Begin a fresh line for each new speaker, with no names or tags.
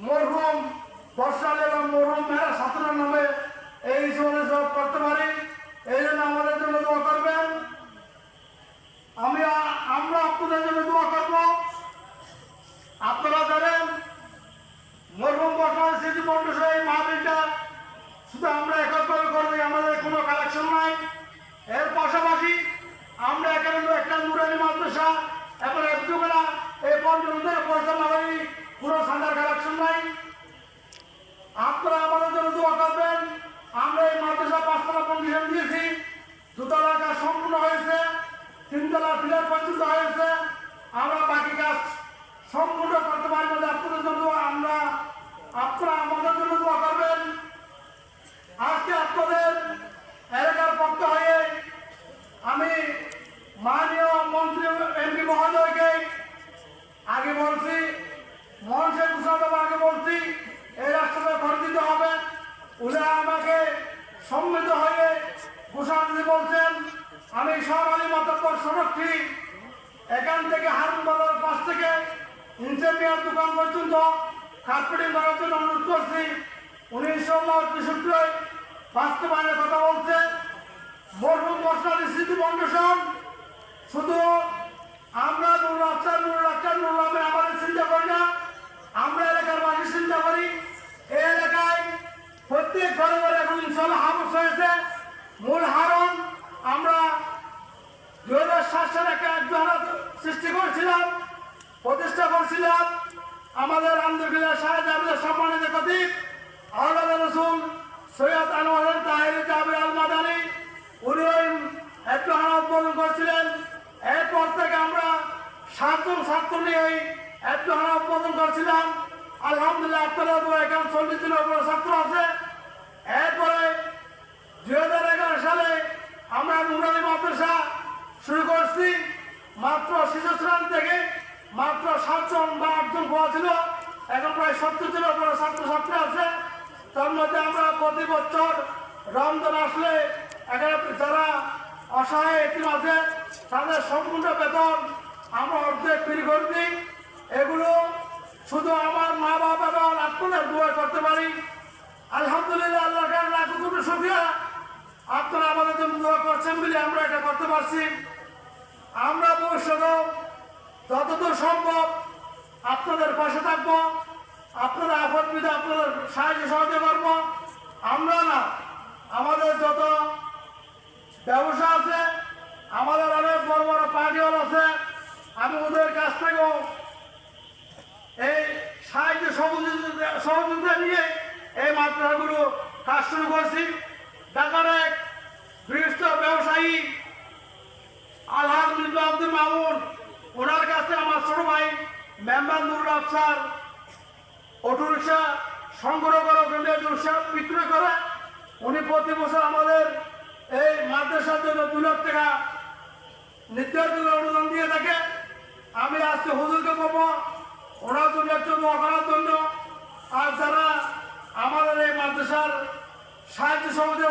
মরহুম বর্ষাল এবং মরহুম মেহরা ছাত্রের নামে এই জীবনে জব করতে পারি, এই জন্য আমাদের জন্য দোয়া করবেন। আমরা আপনাদের জন্য দোয়া করব। আপনারা জানেন মরহুম বর্ষাল স্মৃতি ফাউন্ডেশন এই মাহফিলটা শুধু আমরা একত্রে করবো, আমাদের কোনো কালেকশন নাই। এর পাশাপাশি আমরা এখানে একটা নুরানি মাদ্রাসা এবং একজোগেরা এই পঞ্চমদের পরিচালনাকারী পুরো সান্ডার কালেকশন নাই। আপনারা আমাদের জন্য দোয়া করবেন। আমরা এই মাদ্রাসা 5তলা কন্ডিশন দিয়েছি, 2তলা কাজ সম্পূর্ণ হয়েছে, 3তলা পিলার পর্যন্ত হয়েছে। আমরা বাকি কাজ সম্পূর্ণ করতে পারবো। আপনাদের জন্য আপনারা আমাদের জন্য দোয়া করবেন। আজকে আপনাদের এলাকার পক্ষ হয়ে আমি মাননীয় মন্ত্রী এমপি মহোদয়কে আগে বলছি, মোহন শেখ মুসাফা আগে বলছি, এই রাস্তাটা করে দিতে হবে। উনি আমাকে সম্মিলিত হয়ে ঘোষণা দিতে বলছেন। আমি সরকারি মাতব্বর সড়কটি এখান থেকে হারুন বাজার পাশ থেকে ইনসেমিয়ার দোকান পর্যন্ত কার্পেটিং করার জন্য অনুরোধ করছি। উনি ইনশাআল্লাহ বিষয়টি বাস্তবায়নের কথা বলছে। মরহুম বর্ষাল স্মৃতি ফাউন্ডেশন শুধু আমরা নুরুল আহমেদ আমাদের চিন্তা করি না, আমরা এলাকার বাসী চিন্তা করি। এই এলাকায় প্রত্যেক ঘরে ঘরে এখন ইনশাআল্লাহ হাফেজ হয়েছে। মূল হারণ আমরা 2007 সালে একটা সৃষ্টি করেছিলাম, প্রতিষ্ঠা করেছিলাম। আমাদের আন্দোলনের শাহজাহানের সম্মানিত খতিব আওলাদ রাসূল সৈয়দ আনোয়ার তাহের জাবির আল মাদানী উনি একটু উদ্বোধন করেছিলেন। এরপর থেকে আমরা 7 জন ছাত্র নিয়ে একটু উদ্বোধন করেছিলাম। আলহামদুলিল্লাহ আপনারা এখানে 40 জনের উপরে ছাত্র আছে। এরপরে 2011 সালে আমরা নুরানি মাদ্রাসা শুরু করছি। মাত্র শিশু শ্রেণী থেকে মাত্র 7 জন বা 8 জন পড়া ছিল, এখন প্রায় 70 জনের উপরে ছাত্রছাত্রী আছে। তার মধ্যে আমরা প্রতি বছর রমজান আসলে এখানে যারা অসহায় এতিম আছে তাদের সম্পূর্ণ বেতন আমরা অর্ধেক ফ্রি করে দিই। এগুলো শুধু আমার মা বাবা এবং আপনাদের দোয়া করতে পারি। আলহামদুলিল্লাহ, আল্লাহ লাখ কোটি শুকরিয়া, আপনারা আমাদের জন্য দোয়া করছেন বলে আমরা এটা করতে পারছি। আমরা ভবিষ্যতেও যতদূর সম্ভব আপনাদের পাশে থাকবো। আপনারা আপদ বিধে আপনাদের সাহায্য সহযোগিতা করবো। আমরা না, আমাদের যত ব্যবসা আছে, আমাদের অনেক বড় বড় পার্টিওয়াল আছে, আমি ওদের কাছ থেকেও এই সাহায্য সহযোগিতা নিয়ে এই মাদ্রাসাগুলো কাজ শুরু করছি। ঢাকার এক বিশিষ্ট ব্যবসায়ী আলহাজ মির্জা আব্দুল মামুন, ওনার কাছে আমার ছোট ভাই মেম্বার নুরুল আফসার অটোরিক্সা সংগ্রহ করে অটোরিক্সা বিক্রয় করে। উনি প্রতি বছর আমাদের এই মাদ্রাসার জন্য 2 লাখ টাকা নির্ধারিত অনুদান দিয়ে থাকে। আমি আজকে হুজুরকে বলবো ওনার জন্য একটু দোয়া করার জন্য। আর যারা আমাদের এই মাদ্রাসার সাহায্য সহযোগিতা